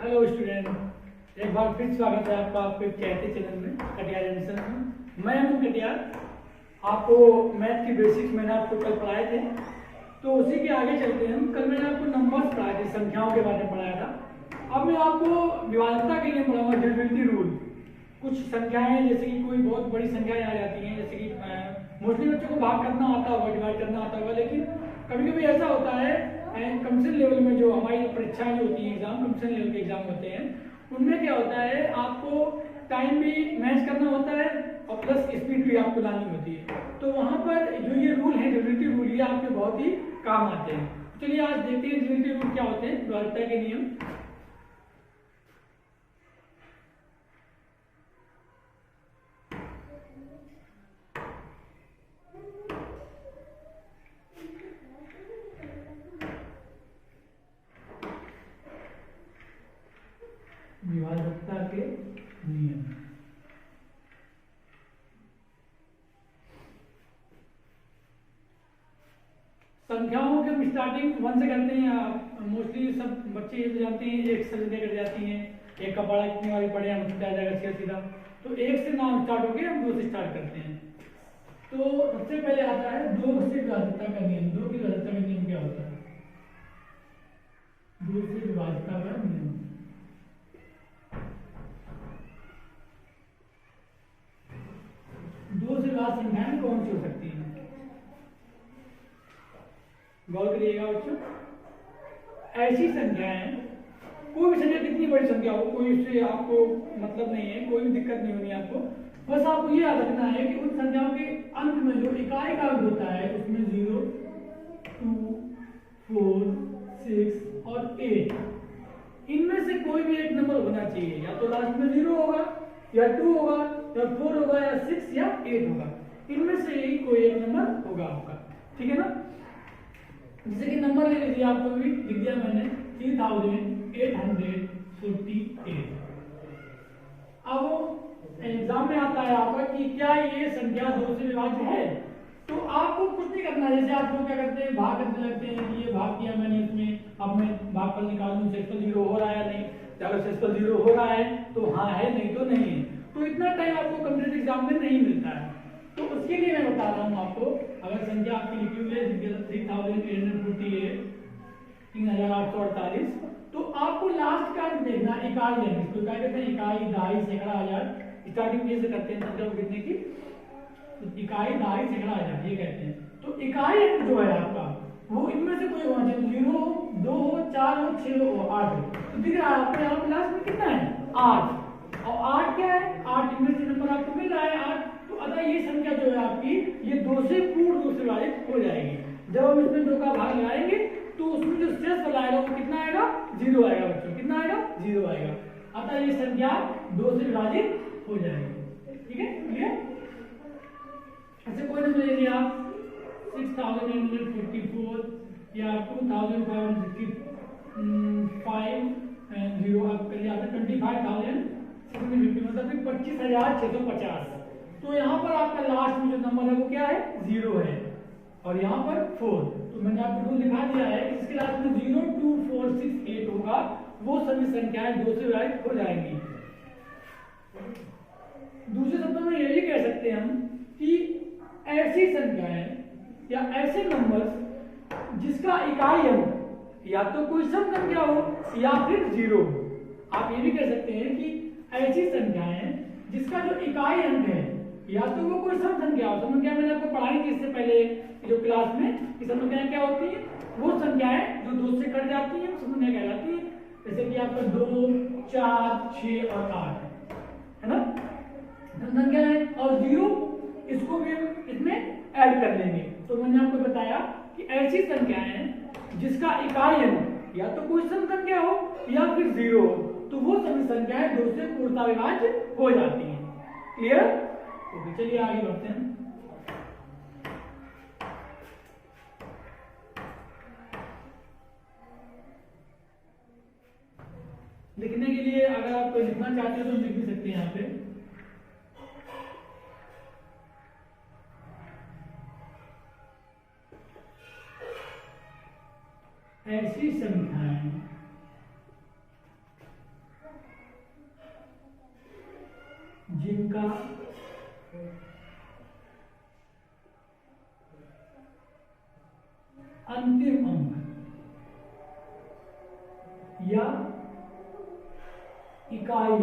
Hello student, एक बार फिर स्वागत है आपका आपके कहते चैनल में कटियार एडमिशन में। मैं हूं कटियार। आपको मैथ की बेसिक्स मैंने आपको कल पढ़ाए थे, तो उसी के आगे चलते हैं। कल मैंने आपको नंबर्स पढ़ाए थे, संख्याओं के बारे में पढ़ाया था। अब मैं आपको विभाज्यता के लिए पढ़ाऊंगा, डिविजिबिलिटी रूल। कुछ संख्याएं जैसे कि कोई बहुत बड़ी संख्याएं आ जाती हैं, जैसे कि मोस्टली बच्चों को भाग करना आता होगा, डिवाइड करना आता होगा, लेकिन कभी कभी ऐसा होता है कमीशन लेवल में जो हमारी परीक्षाएं होती हैं, एग्जाम कमीशन लेवल के एग्जाम होते हैं, उनमें क्या होता है आपको टाइम भी मैच करना होता है और प्लस स्पीड भी आपको लानी होती है। तो वहां पर जो ये रूल है डिविजिबिलिटी रूल, ये आपके बहुत ही काम आते हैं। चलिए आज देखते हैं डिविजिबिलिटी रूल क्या होते हैं, विभाज्यता के नियम। विभाज्यता के नियम। संख्याओं के हम स्टार्टिंग 1 से करते हैं। मोस्टली सब बच्चे ये तो जानते हैं 1 से लेकर जाती हैं। 1 का पढ़ा कितनी बारी पढ़े हम उसमें आ जाएगा सीधा सीधा। तो 1 से नाम स्टार्ट हो गया, हम 2 से स्टार्ट करते हैं। तो सबसे पहले आता है 2 से विभाज्यता का नियम। 2 की विभाज्यता का नियम क्या होता है? 2 से विभाज्यता का नियम। दो से विभाज्य संख्याएं कौन सी हो सकती हैं? गौर करिएगा बच्चों, ऐसी संख्याएं, कोई भी संख्या कितनी बड़ी संख्या हो, कोई उससे आपको मतलब नहीं है, कोई भी दिक्कत नहीं होनी आपको। बस आपको ये याद रखना है कि उन संख्याओं के अंत में जो इकाई का अंक होता है उसमें 0, 2, 4, 6 और 8, इनमें से कोई भी एक नंबर होना चाहिए। या तो लास्ट में 0 होगा, या 2 होगा, या 4 होगा, या 6 या 8 होगा। इनमें से ही कोई एक नंबर होगा आपका, ठीक है ना। जैसे कि नंबर ले लीजिए, आपको भी लिख दिया मैंने 3848। अब एग्जाम में आता है आपका कि क्या ये संख्या 2 से विभाज्य है। तो आपको कुछ नहीं करना। जैसे आप लोग क्या करते हैं, भाग करने लगते हैं कि ये भाग किया मैंने इसमें, अब मैं भागफल निकालूं, शेषफल 0 हो रहा है या नहीं। अगर शेषफल 0 हो रहा है तो हाँ है, नहीं तो नहीं है। तो इतना टाइम आपको कॉम्पिटिटिव एग्जाम में नहीं मिलता है। तो उसके लिए मैं बता रहा हूँ आपको, अगर संख्या आपकी लिखी हुई है 3848, 3848, तो आपको लास्ट का अंक देखना, इकाई अंक। इसको क्या कहते हैं? इकाई, दहाई, सैकड़ा, हजार। स्टार्टिंग कैसे करते हैं संख्या को कितने की? तो इकाई, दहाई, सैकड़ा, हजार, ये कहते हैं। तो इकाई अंक जो है आपका, वो इनमें से कोई होना चाहिए। 0, 2, 4, 6, 8। तो दिख रहा है आपको यहाँ पे लास्ट में कितना है? 8। और 8 क्या है? 8 इनमें से नंबर आपको मिल रहा है 8। तो अतः ये संख्या जो है आपकी, ये 2 से पूर्ण रूप से विभाजित हो जाएगी। जब हम इसमें 2 का भाग लगाएंगे तो उसमें जो शेषफल आएगा वो कितना आएगा? 0 आएगा बच्चों। कितना आएगा? 0 आएगा। अतः ये संख्या 2 से विभाजित हो जाएगी। ठीक है, क्लियर? ऐसे कोई नंबर ले लिया आप 6844 या 2565 0 आप कर लिया 25,650, मतलब 25,650। तो यहाँ पर आपका लास्ट में जो नंबर है वो क्या है? 0 है। और यहाँ पर 4। तो मैंने आपको रूल दिखा दिया है कि इसके लास्ट में 0, 2, 4, 6, 8 होगा। वो सभी संख्याएं 2 से विभाजित हो जाएंगी। दूसरे शब्दों में ये कह सकते हैं हम कि ऐसी संख्याएं या ऐसे नंबर जिसका इकाई अंक या तो कोई सम संख्या हो या फिर 0 हो। आप ये भी कह सकते हैं कि ऐसी संख्याएं जिसका जो इकाई अंक है या तो वो कोई सम संख्या हो। सम संख्या मैंने आपको पढ़ाई थी इससे पहले जो क्लास में कि सम संख्याएं क्या होती हैं? वो संख्याएं जो 2 से कट जाती हैं सम संख्या कहलाती हैं। जैसे कि आपका 2, 4, 6 और 8 है ना, सम संख्या है। और 0 इसको भी हम इसमें ऐड कर लेंगे। तो मैंने आपको बताया कि ऐसी संख्याएं जिसका इकाई अंक या तो कोई सम संख्या हो या फिर 0 हो, तो वो सभी संख्याएं 2 से पूर्णतः विभाज्य हो जाती हैं। क्लियर? ओके, चलिए आगे बढ़ते हैं। लिखने के लिए अगर आप लिखना चाहते हो तो लिख भी सकते हैं यहाँ पे। ऐसी संख्याएं जिनका अंतिम अंक या इकाई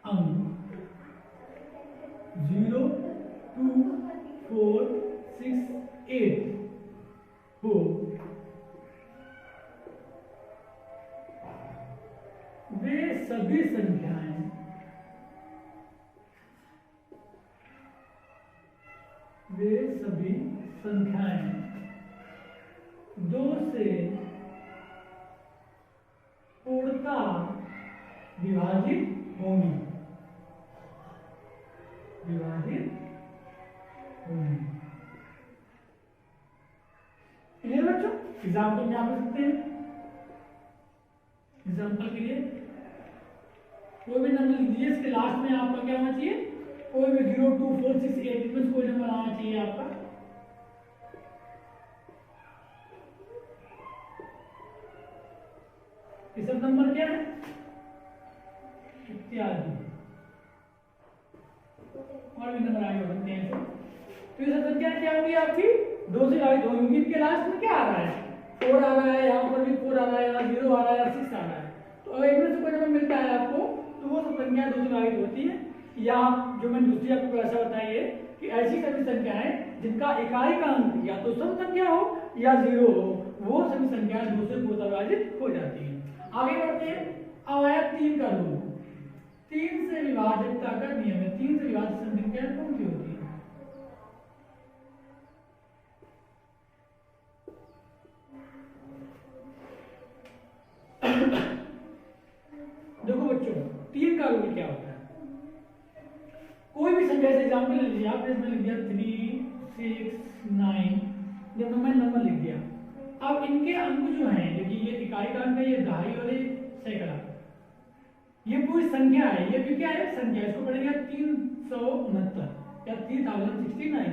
अंक 0, 2, 4, 6, 8 हो, वे सभी संख्याएं 2 से पूर्णतः विभाजित होंगी। क्लियर बच्चों? एग्जाम्पल में आप लिख सकते हैं। एग्जाम्पल के लिए कोई भी नंबर लिख दीजिए, इसके लास्ट में आपका क्या होना चाहिए? कोई भी 0, 2, 4, 6, 8 इनमें से कोई नंबर आना चाहिए आपका। ये सब नंबर क्या है? इत्यादि और भी नंबर आगे हो सकते हैं। तो ये सब संख्या क्या होगी आपकी? 2 से विभाजित होंगी। इनके लास्ट में क्या आ रहा है? 4 आ रहा है, यहाँ पर भी 4 आ रहा है, यहाँ 0 आ रहा है, या 6 आ रहा है। तो अगर इनमें से कोई नंबर मिलता है आपको तो वो सब संख्या 2 से विभाजित होती है। या जो मैंने दूसरी आपको ऐसा बताई है कि ऐसी सभी संख्याएं जिनका इकाई का अंक या तो सम संख्या हो या 0 हो, वो सभी संख्याएं 2 से पूर्णतः विभाजित हो जाती हैं। आगे बढ़ते हैं। अब आया 3 का रूल। 3 से विभाजितता का नियम है। 3 से विभाजित संख्या कौन सी होती है? देखो बच्चों, 3 का रूल क्या होता है? कोई भी संख्या से एग्जाम्पल ले लीजिए आप। इसमें लिख दिया 3, 6, 9, जब मैंने नंबर लिख दिया। अब इनके अंक जो हैं, देखिए ये इकाई का अंक है, ये दहाई और ये सैकड़ा, ये पूरी संख्या है। ये भी क्या है? संख्या। इसको पढ़ेंगे 369 या 3069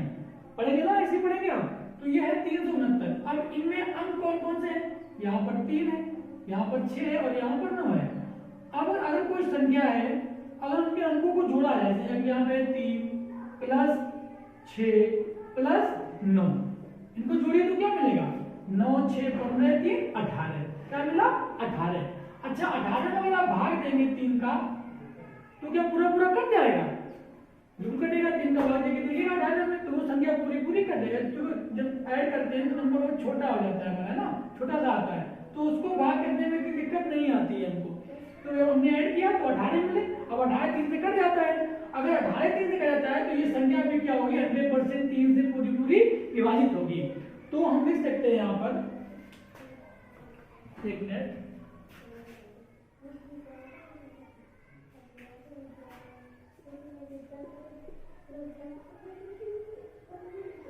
पढ़ेंगे ना, ऐसे पढ़ेंगे आप। तो ये है 369। अब इनमें अंक कौन कौन से हैं? यहाँ पर 3 है, यहाँ पर 6 है और यहाँ पर 9 है। अब अगर कोई संख्या है, अगर उनके अंकों को जोड़ा जाए, जैसे यहाँ पे 3 + 6 + 9, इनको जोड़िए तो क्या मिलेगा? 9, 6, 15, 3, 18। क्या मिला? 18। अच्छा, 18 में अगर आप भाग देंगे 3 का तो क्या पूरा पूरा कट जाएगा? जरूर कटेगा। 3 का भाग देंगे तो ये 18 में, तो वो संख्या पूरी पूरी कट जाएगा। तो जब ऐड करते हैं तो नंबर वो छोटा हो जाता है ना, छोटा सा आता है, तो उसको भाग करने में कोई दिक्कत नहीं आती है हमको। तो हमने ऐड किया तो 18 मिले। अब 18 3 से कट जाता है। अगर 18 3 से कट जाता है तो ये संख्या भी क्या होगी? 100% 3 से पूरी पूरी विभाजित होगी। तो हम लिख सकते हैं यहाँ पर, एक मिनट,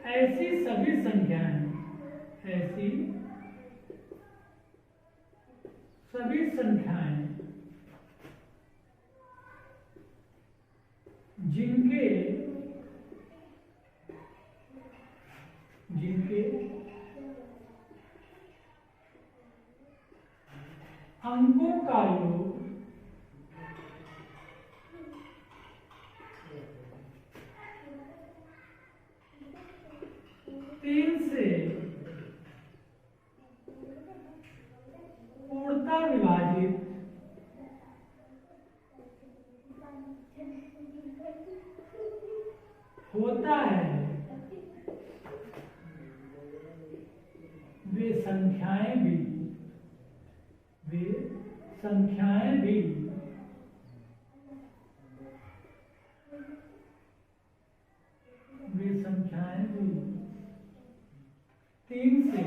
ऐसी सभी संख्याएं जिनके अंकों का योग 3 से पूर्णतः विभाजित होता है, वे संख्याएं भी वे संख्याएं भी 3 से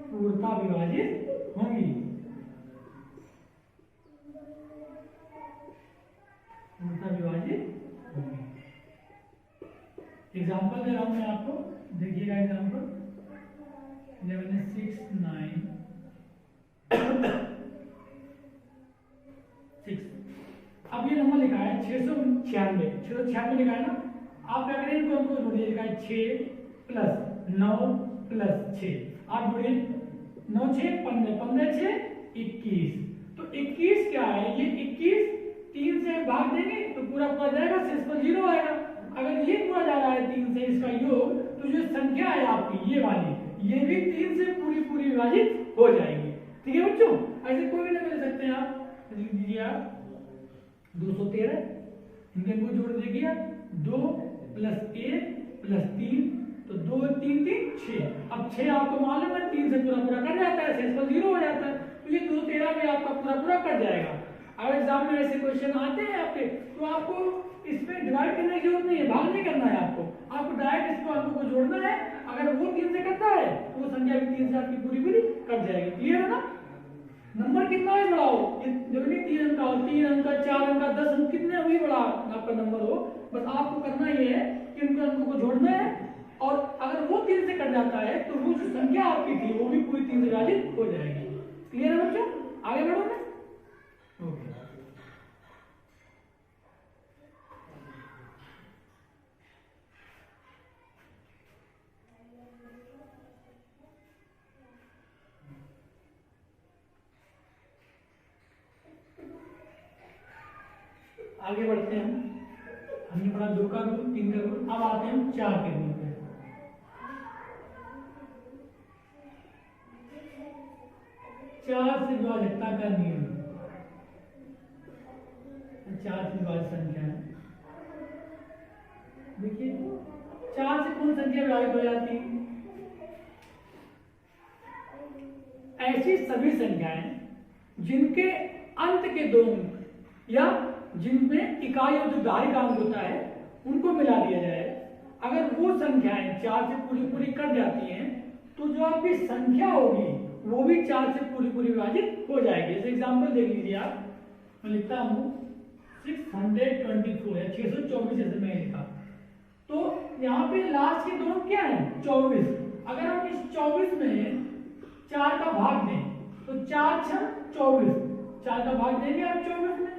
पूर्णतः विभाजित होंगी। एग्जाम्पल दे रहा हूं मैं आपको, देखिएगा एग्जाम्पल। जब मैंने 6, 9, 6, अब ये नंबर लिखा है 696 लिखा है ना। आप क्या करें, इनको जोड़िए। लिखा है 6 + 9 + 6, आप जोड़िए 9 6 15, 15 6 21। तो 21 क्या है, ये 21 3 से भाग देंगे तो पूरा पूरा जाएगा, शेषफल 0 आएगा। अगर ये पूरा जा रहा है 3 से इसका योग, तो जो संख्या है आपकी ये वाली, ये भी 3 से पूरी पूरी विभाजित हो जाएगी। ठीक है बच्चों, ऐसे कोई भी नंबर ले सकते हैं आप। लिख दीजिए आप 213, इनके को जोड़ दीजिए आप 2 + 1 + 3, तो 2 3 3 6। अब 6 आपको मालूम है 3 से पूरा पूरा कट जाता है, शेषफल 0 हो जाता है, तो ये 213 भी आपका पूरा पूरा कट जाएगा। अगर एग्जाम में ऐसे क्वेश्चन आते हैं आपके, तो आपको इसमें डिवाइड करने की जरूरत नहीं है, भाग नहीं करना है आपको डायरेक्ट इसको अंकों को जोड़ना है। अगर वो 3 से कटता है तो वो संख्या भी 3 से आपकी पूरी पूरी कट जाएगी। क्लियर है ना? नंबर कितना है बड़ा हो, जरूरी 3 अंक का हो, 3 अंक का, 4 अंक का, 10 अंक, कितने वही बड़ा आपका नंबर हो, बस आपको करना ये है कि उनके अंकों को जोड़ना है। और अगर वो 3 से कट जाता है तो वो जो संख्या आपकी थी वो भी पूरी 3 से विभाजित हो जाएगी। क्लियर है बच्चों? आगे बढ़ो ना। ओके, आगे बढ़ते हैं। हमने पढ़ा 2 का रूल, 3 का रूल, अब आते हैं 4 के रूल पे। 4 से विभाज्यता का नियम, 4 से विभाज्य संख्या है। देखिए 4 से कौन संख्या विभाजित हो जाती है? ऐसी सभी संख्याएं जिनके अंत के 2 अंक या जिनमें इकाई और जो दहाई का अंक होता है उनको मिला दिया जाए, अगर वो संख्याएं 4 से पूरी पूरी कट जाती हैं तो जो आपकी संख्या होगी वो भी 4 से पूरी पूरी विभाजित हो जाएगी। जैसे एग्जांपल देख लीजिए आप, मैं लिखता हूं 624 है, 624 जैसे मैं लिखा, तो यहाँ पे लास्ट के 2 अंक क्या है 24। अगर हम इस 24 में 4 का भाग दें तो 4 6 24, 4 का भाग देंगे आप 24 में,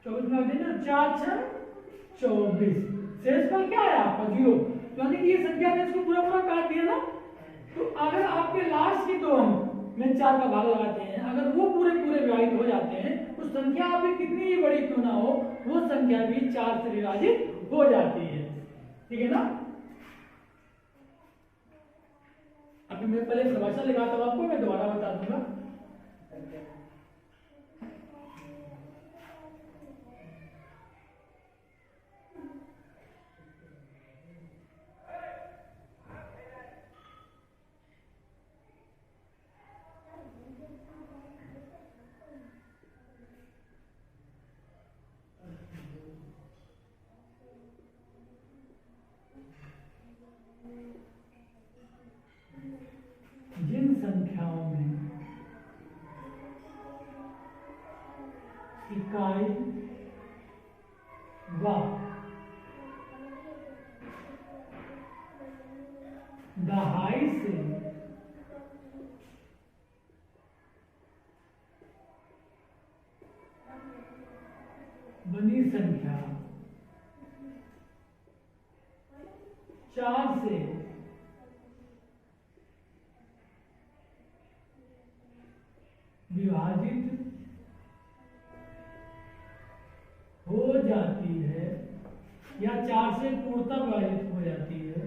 24 में भाग देंगे 4 6 24, शेषफल क्या है आपका 0, यानी कि ये संख्या ने इसको पूरा पूरा काट दिया ना। तो अगर आपके लास्ट के 2 अंक में 4 का भाग लगाते हैं, अगर वो पूरे पूरे विभाजित हो जाते हैं, तो संख्या आपकी कितनी ही बड़ी क्यों ना हो, वो संख्या भी 4 से विभाजित हो जाती है। ठीक है ना? अभी मैं पहले समस्या लिखाता हूं आपको, मैं दोबारा बता दूंगा। जिन संख्याओं में इकाई व दहाई से बनी संख्या 4 से विभाजित हो जाती है या 4 से पूर्णतः विभाजित हो जाती है,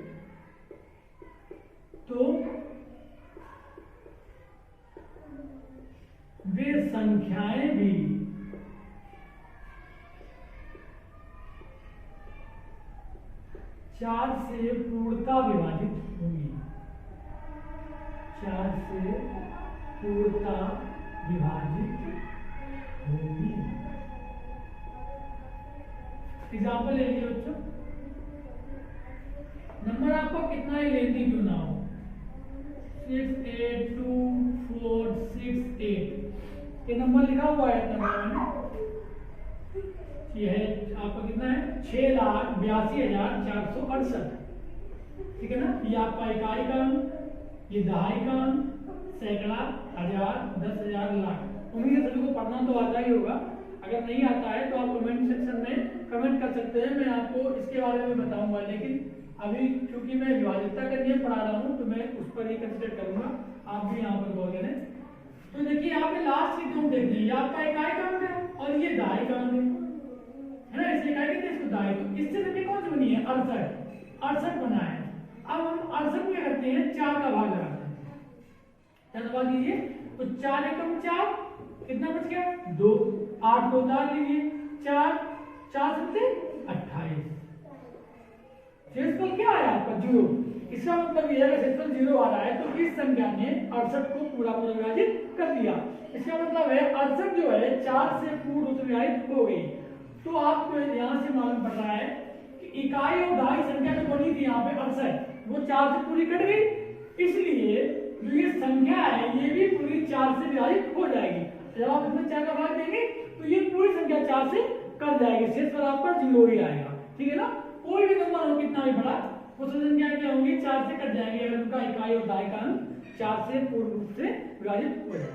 तो वे संख्याएं भी 4 से पूर्णतः विभाजित होंगी, 4 से पूर्णतः विभाजित होगी। एग्जाम्पल ले लीजिए बच्चों, नंबर आपको कितना ही लेंदी क्यों ना हो, 6 8 2 4 6 8, ये नंबर लिखा हुआ है नंबर में, ये है आपका कितना है 6,82,468। ठीक है ना? ये आपका इकाई का अंक, ये दहाई का अंक, सैकड़ा, हजार, 10,000, लाख। उम्मीद है सभी को पढ़ना तो आता ही होगा। अगर नहीं आता है तो आप कमेंट सेक्शन में कमेंट कर सकते हैं, मैं आपको इसके बारे में बताऊंगा। लेकिन अभी क्योंकि मैं विभाज्यता का नियम पढ़ा रहा हूँ तो मैं उस पर ही कंसिडर करूंगा। आप भी यहाँ पर गौर करें। तो देखिए यहाँ पे लास्ट की तुम देखते हैं, ये आपका इकाई कांक है और ये दहाई कांक है ना, इसे इकाई कहते हैं, इसको दहाई। तो इससे देखिए कौन सी बनी है, 68 बना है। अब हम 68 में करते हैं 4 का भाग लगाते हैं, क्या दबा दीजिए, तो 4 एकम 4, कितना बच गया 2, 8 को उतार लीजिए, 4 4 सत्ते 28, शेषफल क्या आया आपका 0। इसका मतलब यह है कि शेषफल 0 आ रहा है, तो इस संख्या ने 68 को पूरा पूरा विभाजित कर दिया। इसका मतलब है 68 जो है 4 से पूर्ण रूप से विभाजित हो गई। तो आपको यहाँ से मालूम पड़ रहा है कि इकाई और दहाई संख्या जो बनी थी यहाँ पे 68, वो 4 से पूरी कट गई, इसलिए जो ये संख्या है ये भी पूरी 4 से विभाजित हो जाएगी। जब आप इसमें 4 का भाग देंगे तो ये पूरी संख्या 4 से कट जाएगी, शेषफल आपका 0 ही आएगा। ठीक है ना, कोई भी नंबर हो कितना भी बड़ा, वो संख्या क्या होंगी 4 से कट जाएंगे अगर उनका इकाई और दहाई का अंक 4 से पूर्ण रूप से विभाजित हो जाए।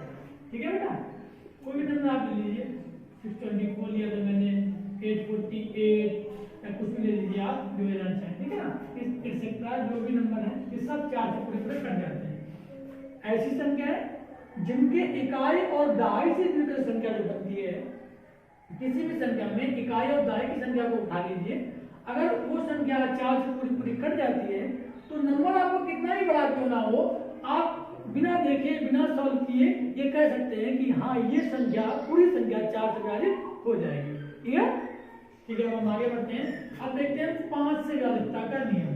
ठीक है बेटा, कोई भी नंबर आप ले लीजिए, 624 लिया था मैंने, 848 या कुछ भी ले लीजिए आप जो लेना चाहें। ठीक है ना, इस एक्सेट्रा जो भी नंबर है ये सब 4 से पूरे पूरे कट जाते हैं। ऐसी संख्या है जिनके इकाई और दहाई से मिलकर संख्या जो बनती है, किसी भी संख्या में इकाई और दहाई की संख्या को उठा लीजिए, अगर वो संख्या 4 से पूरी पूरी कट जाती है तो नंबर आपको कितना ही बड़ा क्यों ना हो, आप बिना देखे बिना सॉल्व किए ये कह सकते हैं कि हाँ ये संख्या पूरी संख्या 4 से विभाजित हो जाएगी। ठीक है, ठीक है, अब हम आगे बढ़ते हैं। अब देखते हैं 5 से विभाजितता का नियम।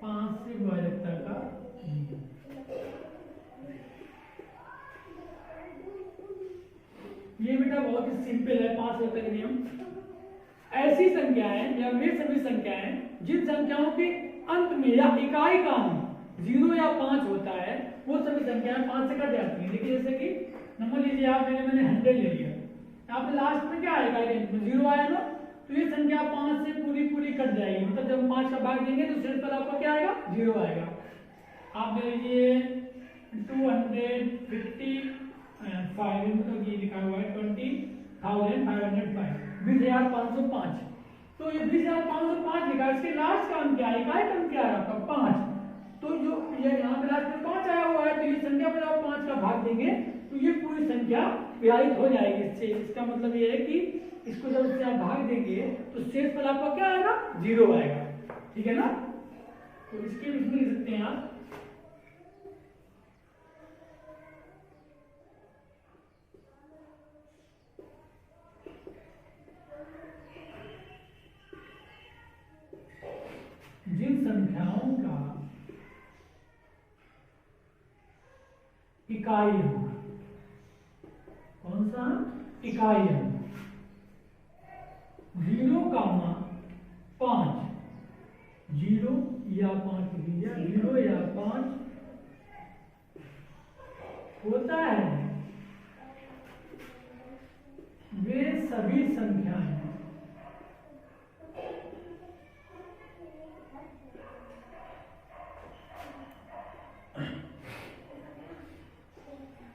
5 से विभाजितता का नियम, ये बेटा बहुत ही सिंपल है। 5 से विभाजितता का नियम, ऐसी संख्याएं या वे सभी संख्याएं जिन संख्याओं के अंत में या इकाई का अंक 0 या 5 होता है, वो सभी संख्याएं 5 से कट जाती हैं। देखिए जैसे कि नंबर लीजिए आप, मैंने 100 ले लिया, यहाँ पे लास्ट में क्या आएगा, 0 आया ना, तो ये संख्या 5 से पूरी पूरी कट जाएगी, मतलब जब 5 का भाग देंगे तो शेषफल आपका क्या आएगा 0 आएगा। आप ले लीजिए 255, मतलब ये लिखा हुआ है 20,505, 20,505। तो ये 20,505 लिखा, इसके लास्ट का अंक क्या है, इकाई का अंक क्या है आपका 5। तो जो ये यहाँ पे लास्ट में 5 आया हुआ है, तो ये संख्या में आप 5 का भाग देंगे तो ये पूरी संख्या विभाजित हो जाएगी इससे। इसका मतलब ये है कि इसको जब इससे आप भाग देंगे तो शेषफल आपका क्या आएगा 0 आएगा। ठीक है ना, तो इसके इसमें लिख सकते हैं आप जिन संख्याओं का इकाई अंक, कौन सा इकाई अंक 0, 5, 0 या 5 लीजिए, 0 या 5 होता है, वे सभी संख्याएं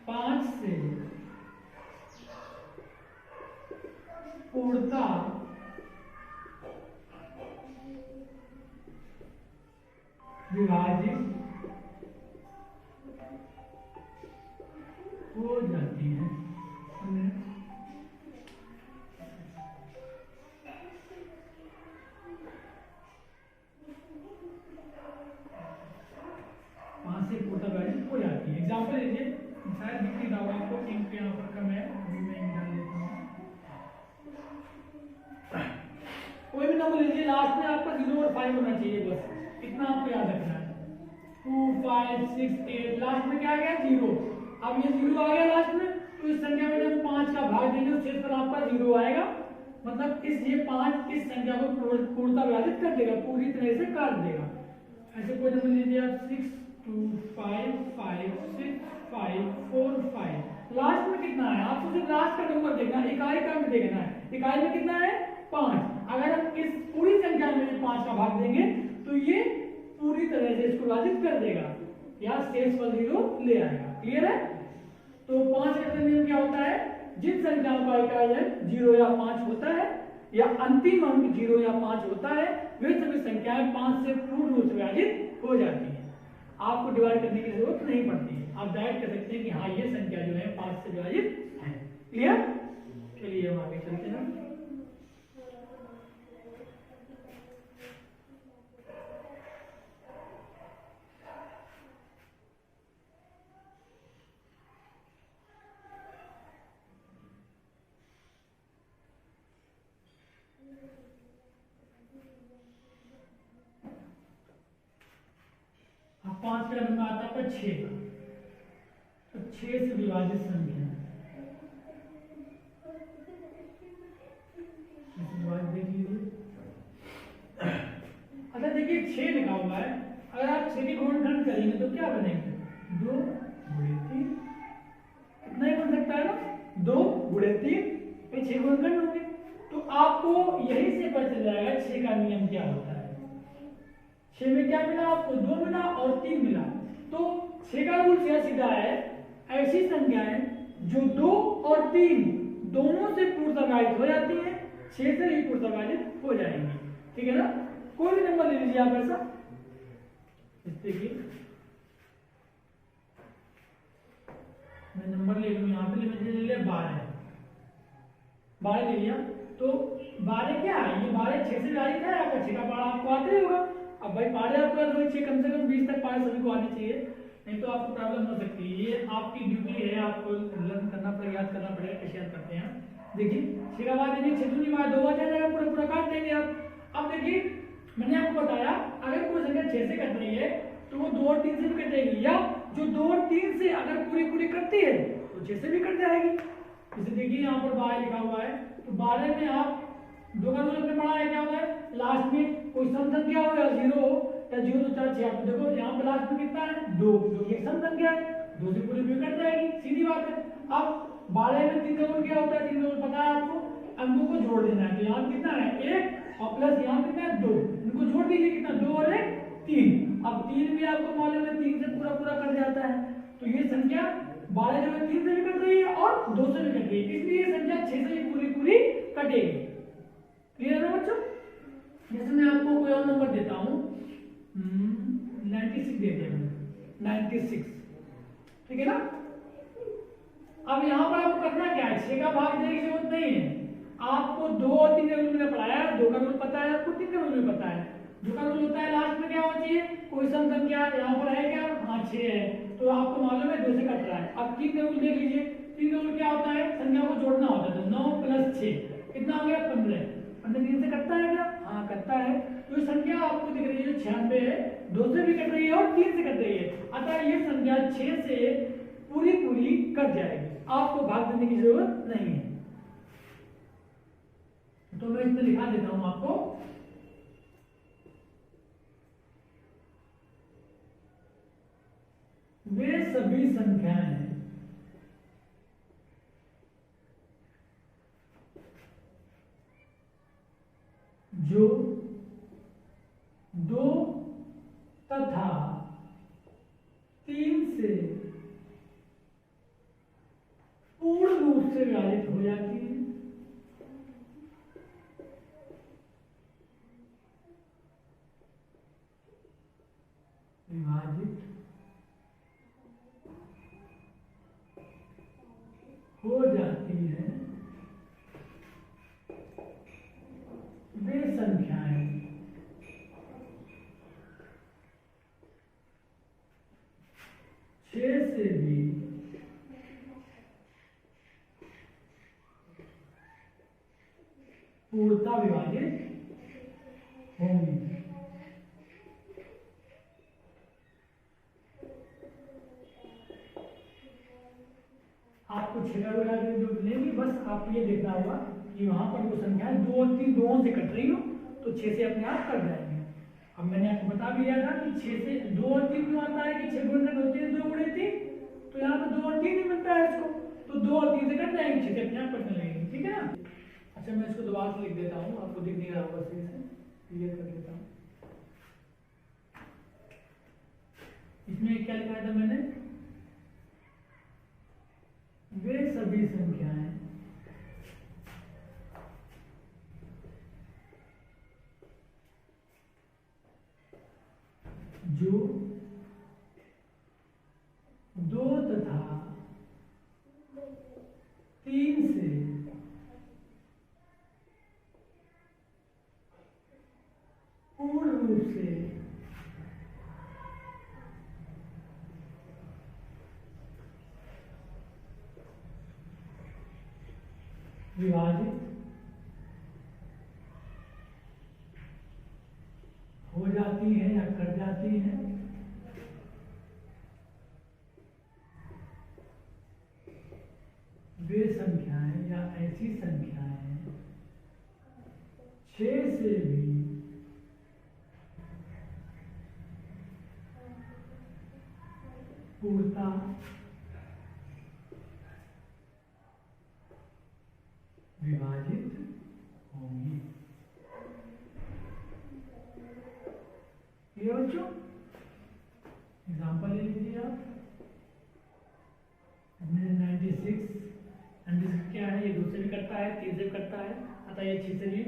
5 से पूर्णता विभाजित हो जाती है। हो जाती है। एग्जाम्पल लीजिए, शायद दिख नहीं रहा होगा आपको, इंक यहाँ पर कम है, अभी मैं इंक डाल देता हूँ। कोई भी नंबर लीजिए, लास्ट में आपका 0 और 5 होना चाहिए, बस इतना आपको याद रखना है। 2, 5, 6, 8, लास्ट में क्या आ गया 0। अब ये 0 आ गया लास्ट में, तो इस संख्या में जब 5 का भाग देंगे तो शेषफल आपका 0 आएगा, मतलब ये 5 इस संख्या को पूर्णता विभाजित कर देगा, पूरी तरह से काट देगा। ऐसे कोई नंबर लीजिए आप 6, 2, 5, 5, 6, 5, 4, 5, लास्ट में कितना है आपको सिर्फ लास्ट का नंबर देखना है, इकाई का अंक देखना है। इकाई में कितना है 5। अगर हम इस पूरी संख्या में 5 का भाग देंगे तो ये पूरी तरह से इसको विभाजित कर देगा या शेषफल 0 ले आएगा। क्लियर है? तो 5 का नियम क्या होता है, जिन संख्याओं का इकाई अंक 0 या 5 होता है या अंतिम अंक 0 या 5 होता है, वे सभी संख्याएं 5 से पूर्ण रूप से विभाजित हो जाती हैं। आपको डिवाइड करने की जरूरत नहीं पड़ती है, आप डायरेक्ट कह सकते हैं कि हाँ ये संख्या जो है 5 से विभाजित है। क्लियर? चलिए हम आगे चलते हैं। अब 5 के नंबर में आता है 6, तो 6 से विभाजित संख्या देख लीजिए। अच्छा देखिए 6 लिखा हुआ है, अगर आप 6 के गुणनखंड करेंगे तो क्या बनेंगे? 2 गुणे 3, कितना ही बन सकता है ना, 2 गुणे 3, ये 6 गुणनखंड होंगे। तो आपको यही से पता चल जाएगा 6 का नियम क्या होता है। 6 में क्या मिला आपको? 2 मिला और 3 मिला। तो 6 का रूल सीधा है, ऐसी संख्याएं जो 2 और 3 दोनों से पूर्णतः विभाजित हो जाती हैं 6 से ही पूर्णतः विभाजित हो जाएंगी। ठीक है ना? कोई भी नंबर ले लीजिए आप ऐसा, देखिए मैं नंबर ले लूं, यहाँ पे ले लिया 12 ले लिया। तो 12 क्या है? ये 12 6 से विभाजित है, आपका 6 का पारा आपको आते ही होगा। अब भाई पारे आपको याद होनी चाहिए, कम से कम 20 तक पारे सभी को आनी चाहिए, नहीं तो आपको प्रॉब्लम हो सकती है। ये आपकी ड्यूटी है, आपको लर्न करना पड़ेगा, याद करना पड़ेगा, कैसे याद करते हैं। देखिए 6 का बाद देखिए 6 दूनी बाद 2 आ जाएगा, पूरा पूरा काट देंगे आप। अब देखिए मैंने आपको बताया अगर कोई संख्या 6 से कट रही है तो वो 2 और 3 से भी कटेगी, या जो 2 और 3 से अगर पूरी पूरी कटती है तो 6 से भी कट जाएगी। जैसे देखिए यहाँ पर 12 लिखा हुआ है, तो 12 में आप 2 का रूल अपने पढ़ा है, क्या होता है लास्ट में कोई सम संख्या हो या 0 हो या 0 2 4 6, आप देखो यहाँ पे लास्ट में कितना है 2, जो कि एक सम संख्या है, 2 से पूरी पूरी कट जाएगी, सीधी बात है। अब 12 में 3 का रूल क्या होता है? 3 का रूल पता है आपको, अंकों को जोड़ देना है। तो यहाँ कितना है 1 और प्लस यहाँ कितना है 2, इनको जोड़ दीजिए, कितना 2 और 1 3। अब 3 भी आपको मालूम है 3 से पूरा पूरा कट जाता है, तो ये संख्या 12 जो है 3 से भी कट रही है और 2 से भी कट रही है, इसलिए ये संख्या 6 से भी पूरी पूरी कटेगी। क्लियर है बच्चों? जैसे मैं आपको कोई और नंबर देता हूँ, 96 दे दिया मैंने, 96, ठीक है ना? अब यहाँ पर आपको करना क्या है? 6 का भाग देने की जरूरत नहीं है, आपको 2 और 3 का रूल मैंने पढ़ाया, 2 का रूल पता है आपको, 3 का रूल भी पता है। 2 का रूल होता है लास्ट में क्या होना चाहिए? कोई सम संख्या, यहाँ पर है क्या? हाँ 6 है, तो आपको मालूम है 2 से कट रहा है। अब 3 का रूल देख लीजिए, 3 का रूल क्या होता है? संख्या को जोड़ना होता है, तो 9 प्लस 6 कितना हो गया? 15। 15 3 से कटता है क्या? हाँ कटता है। तो ये संख्या आपको दिख रही है 96 है, 2 से भी कट रही है और 3 से कट रही है, अतः ये संख्या 6 से पूरी पूरी कट जाएगी, आपको भाग देने की जरूरत नहीं है। तो मैं इसमें लिखा देता हूं आपको, वे सभी संख्याएं जो 2 तथा 3 से पूर्ण रूप से विभाजित हो जाती है, विभाजित हो जाती है, वे संख्याएं 6 से भी पूर्णतः विभाजित होंगी। आपको 6 का रूल आगे जो मिलेगी, बस आपको ये देखना होगा कि वहां पर वो संख्या 2 और 3 दोनों से कट रही हो तो 6 से अपने आप कट जाएंगे। अब मैंने आपको बता भी दिया था कि 6 से 2 और 3 क्यों आता है कि 6 गुणन होती है 2 गुणे 3, तो यहाँ पर 2 और 3 ही बनता है इसको, तो 2 और 3 से कट जाएंगे, 6 से अपने आप कटने लगेंगे। ठीक है ना? अच्छा मैं इसको दोबारा से लिख देता हूँ, आपको दिख नहीं रहा होगा, सही से क्लियर कर देता हूँ। इसमें क्या लिखा था मैंने? वे सभी संख्याएं जो 2 तथा 3 से पूर्ण रूप से विभाजित हो जाती है या कर जाती है, वे संख्याएं या ऐसी संख्याएं 6 से भी पूर्णता विभाजित होंगी। ये बच्चों एग्जाम्पल ले लीजिए आप। 96 क्या है, ये 2 से भी करता है, 3 से भी करता है, अतः ये 6 से भी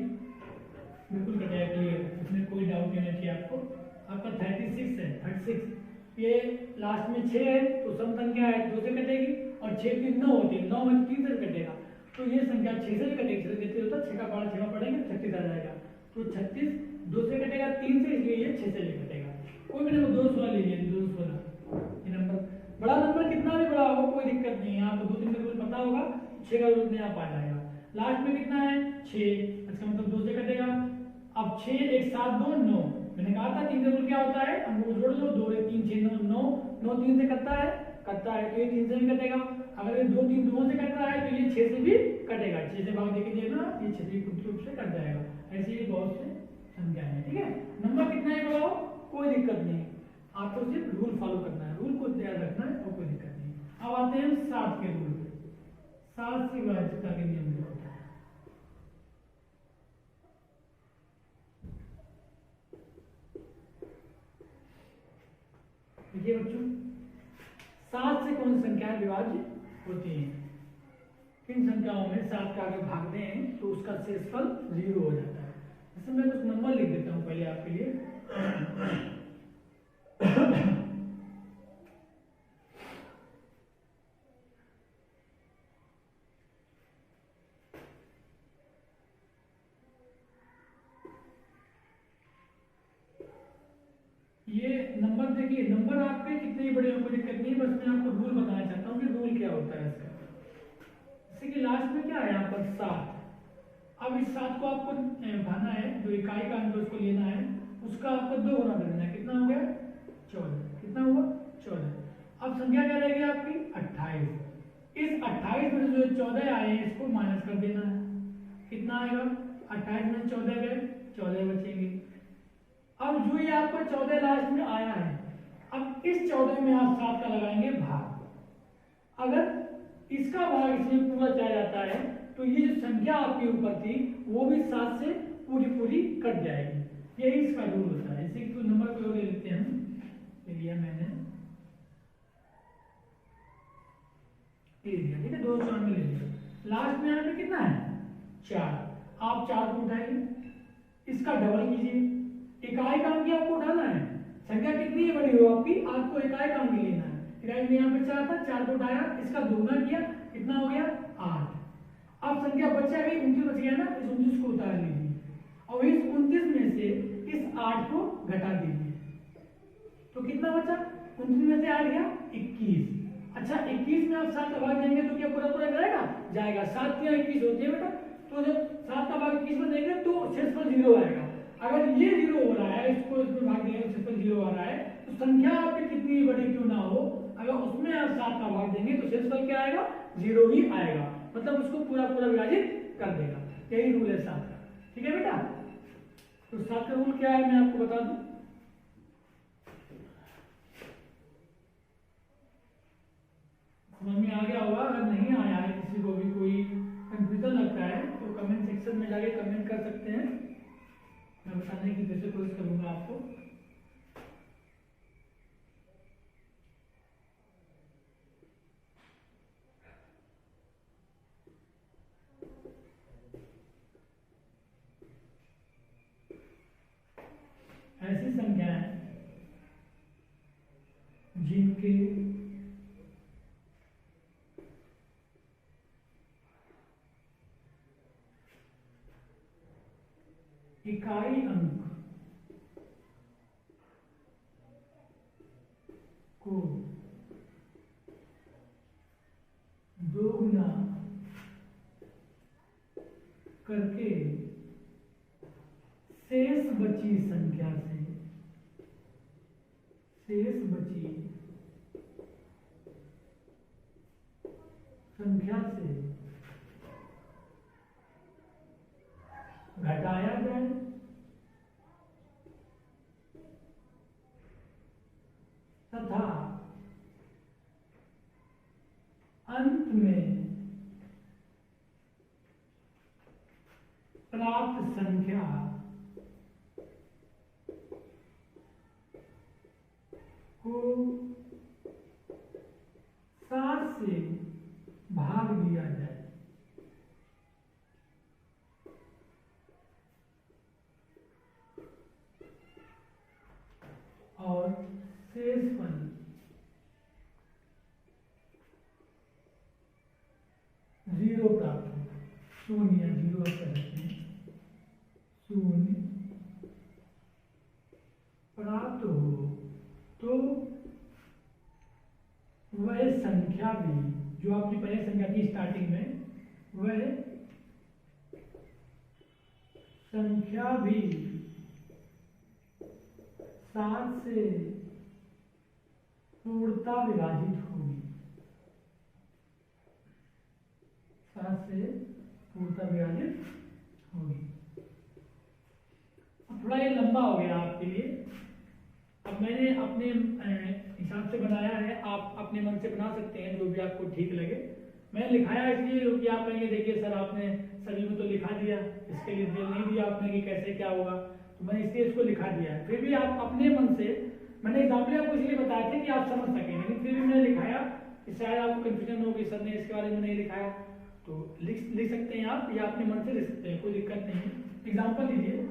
बिल्कुल कटेगा, क्लियर, इसमें कोई डाउट नहीं होना चाहिए आपको। आपका 36 है, 36 ये लास्ट में 6 है तो सम संख्या है 2 से कटेगी, और 6 की 9 होती है, 9 में 3 से कटेगा, तो ये संख्या 6 से भी कटेगी। 6 से होता है 6 का पारा 6 में पढ़ेंगे 36 आ जाएगा, तो 36 2 से कटेगा, 3 से, इसलिए ये 6 से भी कटेगा। कोई भी नंबर 216 लीजिए, 216 ये नंबर, बड़ा नंबर कितना भी बड़ा होगा कोई दिक्कत नहीं है, आपको 2 3 का रूल पता होगा, 6 का रूल नहीं आप आ जाएगा। लास्ट में कितना है 6, इसका मतलब 2 से कटेगा। अब 6 1 7 2 9, मैंने कहा था 3 का रूल क्या होता है, हमको जोड़ लो, 2 3 6 9 9 9 3 से करता है तो ये 3 से भी कटेगा। अगर ये 2 3 2 से कट रहा है तो ये 6 से भी कटेगा, 6 से भाग देके देखना, ये 6 से पूर्ण रूप से कट जाएगा। ऐसे ही बहुत से संख्याएं हैं, ठीक है। नंबर कितना ही बड़ा हो कोई दिक्कत नहीं, आपको सिर्फ रूल फॉलो करना है, रूल को याद रखना है और कोई दिक्कत नहीं। अब आते हैं 7 के रूल पे, 7 से विभाज्यता के नियम जो होता है। देखिए बच्चों, 7 से कौन सी संख्या विभाज्य होती है? किन संख्याओं में 7 का अगर भाग दें तो उसका शेषफल 0 हो जाता है। जैसे मैं कुछ नंबर लिख देता हूं पहले आपके लिए। ये नंबर देखिए, नंबर आपके कितने ही बड़े हो कोई दिक्कत नहीं, बस मैं आपको रूल बताना चाहता हूँ कि रूल क्या होता है इसका। जैसे कि लास्ट में क्या है यहाँ पर 7, अब इस 7 को आपको उठाना है, जो इकाई का अंक उसको लेना है, उसका आपको 2 गुना कर देना है, कितना हो गया 14, कितना हुआ 14। अब संख्या क्या रहेगी आपकी 28, इस 28 में जो 14 आए हैं इसको माइनस कर देना है, कितना आएगा 28 में 14 गए 14 बचेंगे। अब जो ये आपका 14 लास्ट में आया है, अब इस 14 में आप 7 का लगाएंगे भाग। अगर इसका भाग इसमें पूरा चला जाता है तो ये जो संख्या आपके ऊपर थी वो भी 7 से पूरी कट जाएगी। यही इसका रूल होता है। जैसे कि तो नंबर को ले लेते हैं, ले लिया मैंने, ले लिया, ठीक है, 294 ले लिया। लास्ट में यहाँ पे कितना है 4, आप 4 को उठाइए, इसका डबल कीजिए, इकाई का अंक आपको उठाना है, संख्या कितनी है बड़ी हो आपकी, आपको इकाई का अंक लेना है। इकाई में यहाँ पे 4 था, 4 को उठाया, इसका दोगुना किया, कितना हो गया 8। अब संख्या बचा गई 29 बच गया ना, इस 29 को उतार लीजिए और इस 29 में से इस 8 को घटा दीजिए, तो कितना बचा 29 में से 8 गया 21। अच्छा 21 में आप 7 का भाग देंगे तो क्या पूरा जाएगा, जाएगा। 7 या 21 होती है बेटा, तो जब 7 का भाग 21 में देंगे तो शेषफल 0 आएगा। अगर ये 0 हो रहा है, इसको इसमें भाग देंगे तो शेषफल 0 आ रहा है, तो संख्या आपकी कितनी बड़ी क्यों ना हो, अगर उसमें आप 7 का भाग देंगे तो शेषफल क्या आएगा 0 ही आएगा, मतलब उसको पूरा विभाजित कर देगा। यही रूल है 7 का, ठीक है बेटा। तो 7 का रूल क्या है मैं आपको बता दूं। समझ में आ गया होगा, अगर नहीं आया है किसी को भी कोई कंफ्यूजन लगता है तो कमेंट सेक्शन में जाके कमेंट कर सकते हैं, मैं बताने की फिर से कोशिश करूंगा आपको। ऐसी संख्याएं इकाई अंक को दोगुना करके शेष बची संख्या से घटाया जाए तथा अंत में प्राप्त संख्या को 7 से भाग दिया जाए। और शेषफल जीरो प्राप्त हो, शून्य या जीरो करते हैं, शून्य प्राप्त हो तो वह संख्या भी जो आपकी पहले संख्या थी स्टार्टिंग में, वह संख्या भी 7 से पूर्णता विभाजित होगी। 7 से पूर्णता विभाजित होगी। अब थोड़ा ये लंबा हो गया आपके लिए। अब मैंने अपने हिसाब से बनाया है, आप अपने मन से बना सकते हैं जो भी आपको ठीक लगे। मैंने लिखाया इसलिए क्योंकि आप कहेंगे देखिए सर आपने सभी में तो लिखा दिया, इसके लिए डिटेल नहीं दिया आपने कि कैसे क्या होगा, तो मैंने इसलिए इसको लिखा दिया है। फिर भी आप अपने मन से, मैंने एग्जाम्पल आपको इसलिए बताया था कि आप समझ सकें, लेकिन फिर भी मैंने लिखाया कि शायद आपको कंफ्यूजन हो कि सर ने इसके बारे में नहीं लिखाया, तो लिख सकते हैं आप या अपने मन से लिख सकते हैं, कोई दिक्कत नहीं है। एग्जाम्पल लीजिए,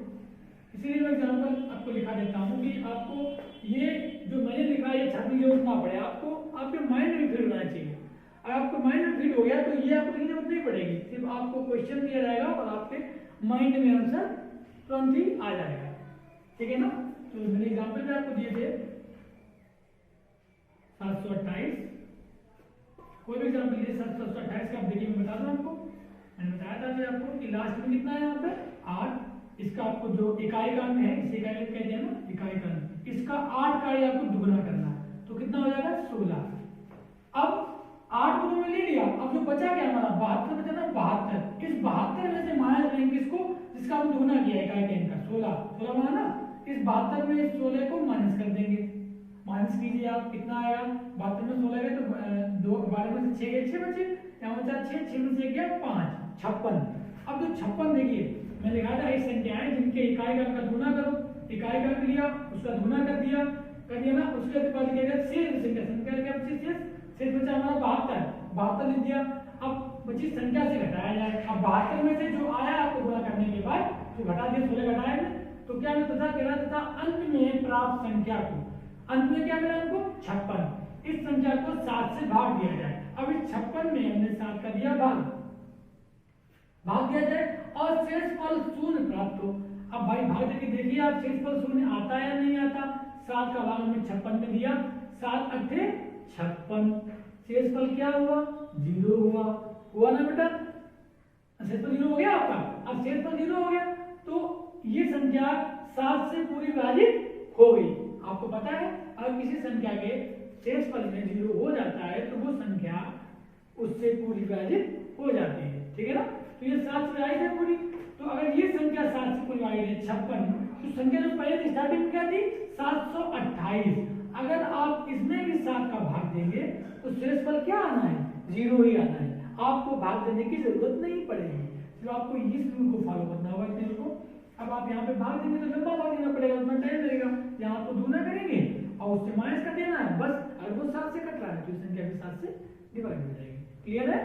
इसीलिए मैं एग्जाम्पल आपको लिखा देता हूँ कि आपको ये जो मैंने लिखा ये छापने की जरूरत ना पड़े, आपको आपके माइंड में फिट होना चाहिए। अगर आपको माइंड में फिट हो गया तो ये आपको लिखने की जरूरत नहीं पड़ेगी, सिर्फ आपको क्वेश्चन दिया जाएगा और आपके माइंड में आंसर तुरंत ही आ जाएगा, ठीक है ना। तो मैंने एग्जाम्पल में आपको दिए थे 728, कोई भी एग्जाम्पल लीजिए 728 का। आप देखिए मैं बता दूं आपको, मैंने बताया था कि आपको कि लास्ट में कितना है यहाँ पे 8, इसका आपको जो इकाई का अंक है इसे इकाई अंक कहते हैं ना, इकाई का अंक, इसका 8 का ही आपको दुगुना करना है, तो कितना हो जाएगा 16। अब 8 को तो मैं ले लिया, अब जो बचा क्या हमारा 72 बचा था, 72, इस 72 में से माइनस करेंगे इसको जिसका हम दुगुना किया इकाई के अंक का 16 बना ना, इस 72 में इस 16 को माइनस कर देंगे। माइनस कीजिए आप, कितना आएगा 72 में 16 गए तो 2 12 में से 6 गए, 6 बचे, यहाँ बचा 6 में से गया 5, 56। अब जो 56 देखिए मैं लिखा था एक संख्याएं जिनके इकाई का अंक गुना करो, इकाई का अंक लिया उसका गुना कर दिया ना, उसके बाद लिखेगा शेष संख्या क्या बची, शेष बचा हमारा 72 लिख दिया। अब बची संख्या से घटाया जाए, अब 72 में से जो आया आपको गुणा करने के बाद तो घटा दिया, 16 घटाया में तो क्या मिलता था, कह रहा था अंत में प्राप्त संख्या को, अंत में क्या मिला हमको 56, इस संख्या को 7 से भाग दिया जाए। अब इस 56 में हमने 7 का दिया भाग दिया जाए और शेषफल शून्य प्राप्त हो। अब भाई भाग देके देखिए आप शेषफल शून्य आता है या नहीं आता। 7 का भाग हमने 56 में दिया, 7 अट्ठे 56, शेषफल क्या हुआ 0 हुआ ना बेटा, शेषफल 0 हो गया आपका। अब शेषफल 0 हो गया तो ये संख्या 7 से पूरी विभाजित हो गई। आपको पता है अगर किसी संख्या के शेषफल में 0 हो जाता है तो वो संख्या उससे पूरी विभाजित हो जाती है, ठीक है ना। तो ये 7 से विभाजित है पूरी, तो अगर ये संख्या 7 से पूरी विभाजित है 56, तो संख्या जो पहले स्टार्टिंग में क्या थी 728, अगर आप इसमें भी 7 का भाग देंगे तो शेषफल क्या आना है 0 ही आना है, आपको भाग देने की जरूरत नहीं पड़ेगी, तो आपको इस रूल को फॉलो करना होगा इस को। अब आप यहाँ पे भाग देंगे तो लंबा भाग देना पड़ेगा, उतना टाइम लगेगा, यहाँ आपको दूना करेंगे और उससे माइनस कर देना है बस। अगर वो 7 से कट रहा है तो संख्या भी 7 से डिवाइड हो जाएगी। क्लियर है?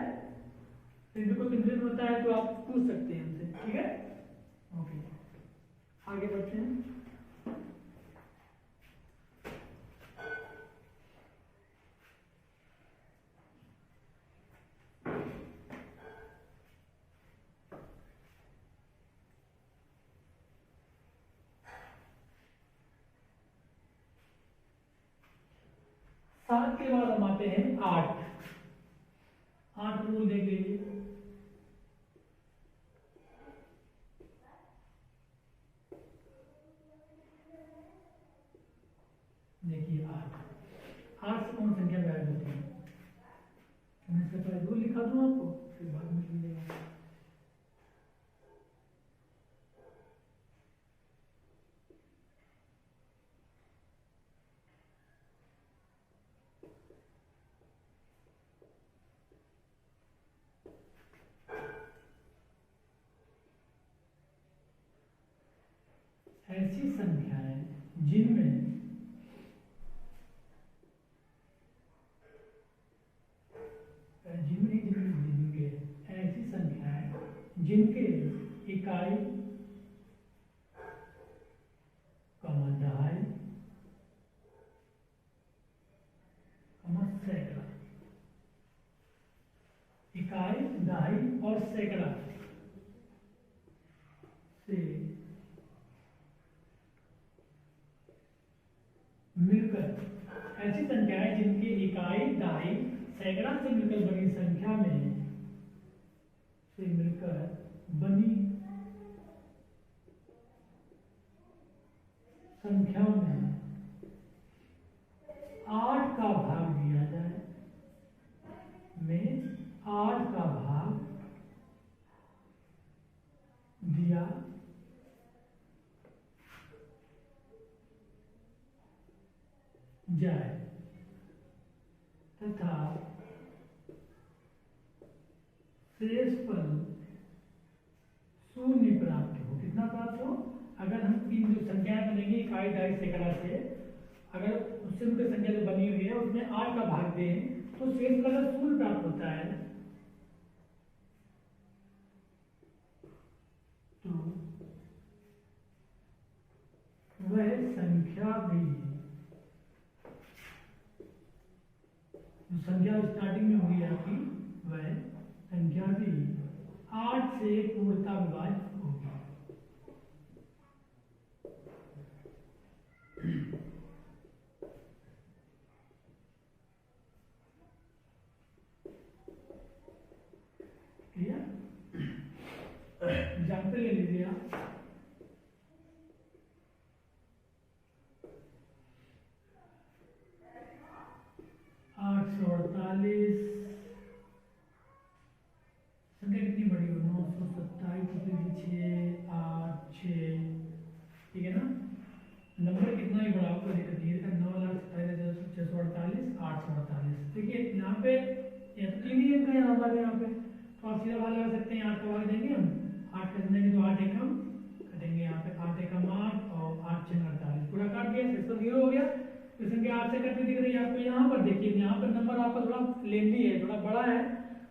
फिर भी कोई कंफ्यूजन होता है तो आप पूछ सकते हैं हमसे, ठीक है। ओके आगे बढ़ते हैं। के बाद हम आते हैं 8। 8 रूल देख लीजिए। देखिए 8 से कौन संख्या गायब होती है? मैं इसका पहले रूल लिखा दूं आपको, फिर बाद में लीजिएगा। ऐसी संख्याएं जिनमें ऐसी संख्याएं जिनके इकाई दहाई सैकड़ा, इकाई दहाई और सैकड़ा से मिलकर, ऐसी संख्याएं जिनकी इकाई दहाई सैकड़ा से मिलकर बनी संख्या में से मिलकर बनी संख्या में 8 का भाग दिया जाए, में 8 का भाग दिया जाए तथा शेष फल शून्य प्राप्त हो। कितना प्राप्त हो? अगर हम तीन जो संख्याएं बनेंगी इकाई दहाई सैकड़ा से, अगर उससे मिलकर संख्या जो बनी हुई है उसमें 8 का भाग दें तो शेष फल शून्य प्राप्त होता है। तो वह संख्या भी, जो संख्या स्टार्टिंग में हुई आपकी, वह संख्या भी 8 से पूर्णता विभाजित होगी। एग्जाम्पल ले लीजिए आप। 848 संख्या कितनी बड़ी हो? 927 6 8 6, ठीक है ना। नंबर कितना ही बड़ा आपको दिक्कत नहीं है। 9,27,648 848। देखिए यहाँ पे ये तो 3 ही अंक है यहाँ पर, यहाँ पे तो आप सीधा भाग लगा सकते हैं। 8 का भाग देंगे हम, 8 कर देंगे तो 8 एकम कटेंगे, यहाँ पे 8 एकम 8 और 8 6 48, पूरा काट दिया, 0 हो गया। तो संख्या 8 से कटती दिख रही है आपको। यहाँ पर देखिए, यहाँ पर नंबर आपका थोड़ा लेंदी है, थोड़ा बड़ा है,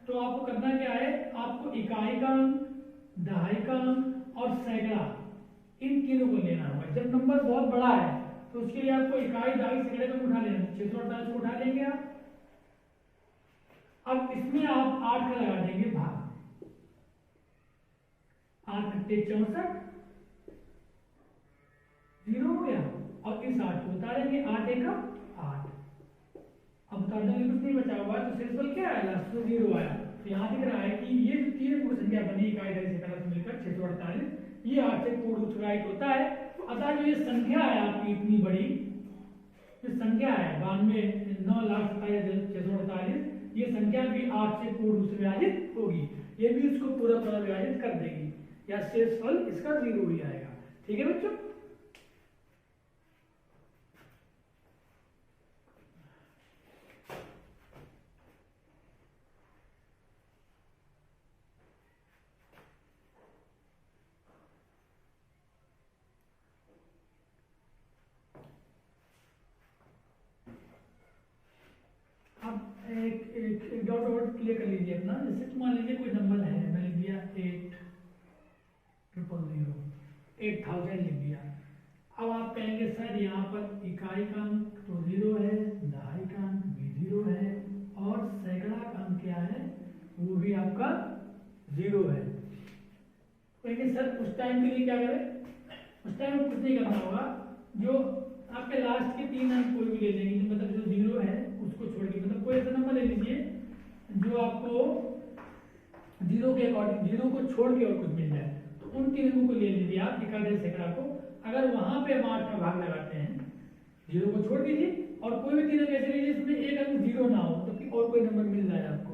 तो आपको करना क्या है, आपको इकाई का अंक, दहाई का अंक और सैकड़ा, इन तीनों को लेना होगा। जब नंबर बहुत बड़ा है तो उसके लिए आपको इकाई दहाई सैकड़े का उठा लेना, 648 को उठा लेंगे आप। अब इसमें आप 8 का लगा देंगे भाग, 8 खट्टे 64, 0 हो गया। और इस 8 को उतारेंगे, 8 एकम 8। अब उतार देंगे, कुछ नहीं बचा हुआ, तो शेषफल क्या आया? लास्ट में 0 आया। तो यहाँ दिख रहा है कि ये तीन पूर्ण संख्या बनी इकाई दहाई सैकड़ा से मिलकर 648, ये 8 से पूर्ण उत्तरायित होता है। तो अतः जो ये संख्या है आपकी इतनी बड़ी, जो संख्या है 9,27,648, ये संख्या भी 8 से पूर्ण रूप से विभाजित होगी, ये भी उसको पूरा पूरा विभाजित कर देगी, या शेषफल इसका 0 ही आएगा। ठीक है बच्चों। एक डॉट डॉट क्लियर कर लीजिए अपना। जैसे मान लीजिए कोई नंबर है, मैंने दिया 8,000 लिख दिया। अब आप कहेंगे सर यहाँ पर इकाई का अंक तो 0 है, दहाई का अंक भी 0 है, और सैकड़ा का अंक क्या है? वो भी आपका 0 है। कहेंगे सर उस टाइम के लिए क्या करें? उस टाइम कुछ नहीं करना होगा, जो आपके लास्ट के 3 अंक कोई भी ले लेंगे, मतलब जो 0 है उसको छोड़ के, मतलब कोई ऐसा नंबर ले लीजिए जो आपको 0 के अकॉर्डिंग, 0 को छोड़ के और कुछ मिल जाए, तो उन तीन अंकों को ले लीजिए आप इकाई सैकड़ा को। अगर वहां पे हम 8 का भाग लगाते हैं, 0 को छोड़ दीजिए और कोई भी तीन अंक ऐसे लीजिए जिसमें एक अंक 0 ना हो, तो और कोई नंबर मिल जाए आपको।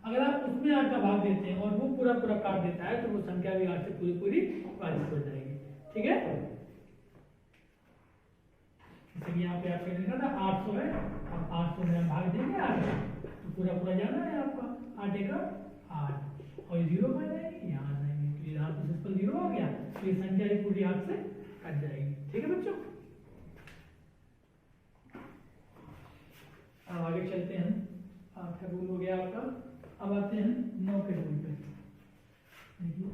अगर आप उसमें 8 का भाग देते हैं और वो पूरा पूरा काट देता है, तो वो संख्या भी 8 से पूरी पूरी विभाजित हो जाएगी। ठीक है, जैसे यहाँ पे आपका लिखा था 800 है, अब 800 में भाग देंगे 8, तो पूरा पूरा जाना है आपका 8 का 8 और 0 आ जाएगी, यहाँ आ जाएंगे, तो यहाँ पे सिंपल 0 हो गया, तो ये संख्या ही पूरी 8 से कट जाएगी। ठीक है बच्चों, अब आगे चलते हैं। आपका रूल हो गया आपका, अब आते हैं 9 के रूल पे। देखिए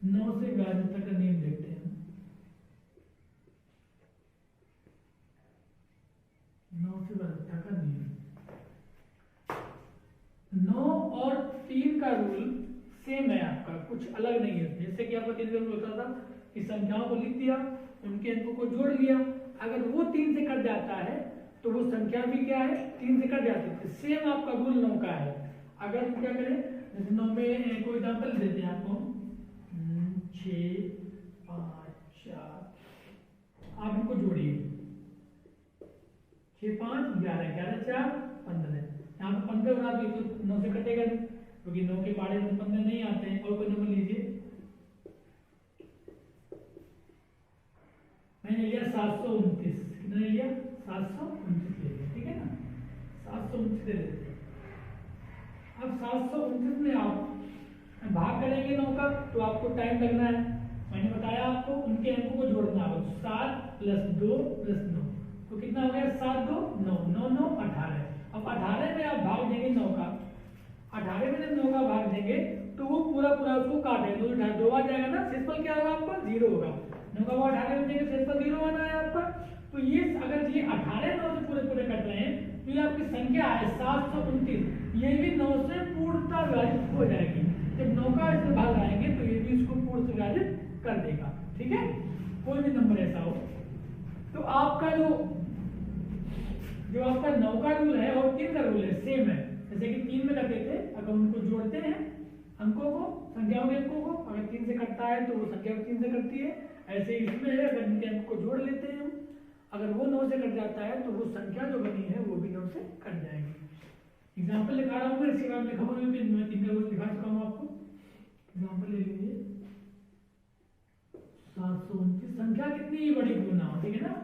9 से विभाजित का नियम देखते हैं। 9 से विभाजित का नियम, 9 और 3 का रूल सेम है आपका, कुछ अलग नहीं है। जैसे कि आपका 3 का रूल होता था कि संख्याओं को लिख दिया, उनके अंकों को जोड़ लिया, अगर वो 3 से कट जाता है तो वो संख्या भी क्या है 3 से कट जाती है। सेम आपका रूल 9 का है। अगर हम क्या करें, जैसे 9 में कोई एग्जाम्पल देते हैं आपको, 6 5 4, आप इनको जोड़िए, 6 5 11, 11 4 15, यहाँ पे 15 बना दो तो 9 से कटेगा नहीं, क्योंकि 9 के पाड़े में 15 नहीं आते हैं। और कोई नंबर लीजिए, मैंने लिया 729, कितना ले लिया 729 ले लिया, ठीक है ना, 729 ले लेते हैं। अब 729 में आप भाग करेंगे 9 का, तो आपको टाइम लगना है। मैंने बताया आपको उनके अंकों को जोड़ना होगा, 7 + 2 + 9, तो कितना हो गया 7 2 9, 9 9 18। अब 18 में आप भाग देंगे 9 का, 18 में जब 9 का भाग देंगे तो वो पूरा पूरा उसको काटेंगे, तो 2 आ जाएगा ना, सिंपल क्या होगा आपका 0 होगा। 9 का भाग 18 में देंगे, सिंपल 0 आना है आपका। तो ये अगर ये 18 9 से पूरे पूरे कट रहे हैं, तो ये आपकी संख्या है 729, ये भी 9 से पूर्णतः विभाजित हो जाएगी। जब 9 का इसमें भाग आएंगे तो ये भी इसको पूर्ण से विभाजित कर देगा। ठीक है, कोई भी नंबर ऐसा हो, तो आपका जो आपका 9 का रूल है और 3 का रूल है सेम है। जैसे कि 3 में करते थे, अगर उनको जोड़ते हैं अंकों को, संख्याओं के अंकों को, अगर 3 से कटता है तो वो संख्या 3 से कटती है। ऐसे ही इसमें है, अगर इनके अंक को जोड़ लेते हैं हम, अगर वो 9 से कट जाता है तो वो संख्या जो बनी है वो भी 9 से कट जाएगी। एग्जाम्पल लिखा रहा हूँ मैं, इसके बाद लिखा हुआ मैं 3 का रूल दिखा चुका हूँ आपको। एग्जाम्पल ले लीजिए, 729, संख्या कितनी बड़ी क्यों ना हो, ठीक है ना।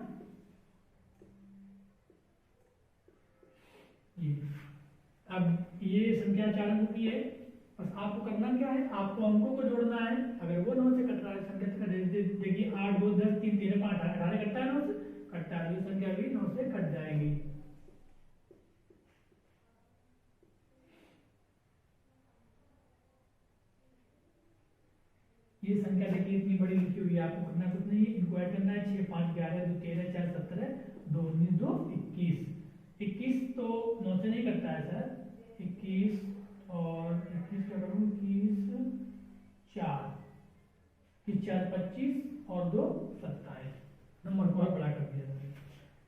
अब ये संख्या 4 अंकों की है, बस आपको करना क्या है, आपको अंकों को जोड़ना है। अगर वो 9 से कट रहा है, संख्या से कट, देखिए 8 2 10 3 3 5 18 कटता है 9 से, कटता है, ये संख्या भी 9 से कट जाएगी। ये संख्या देखिए इतनी बड़ी लिखी हुई है, आपको करना कुछ नहीं है, इनको ऐड करना है। 6 5 11 2 13 4 17 2 19 2 21, 21 तो 9 से नहीं कटता है सर, 21 और 21 का करूँ 21 4 4 25 और 2 27, नंबर को और बड़ा कर दिया।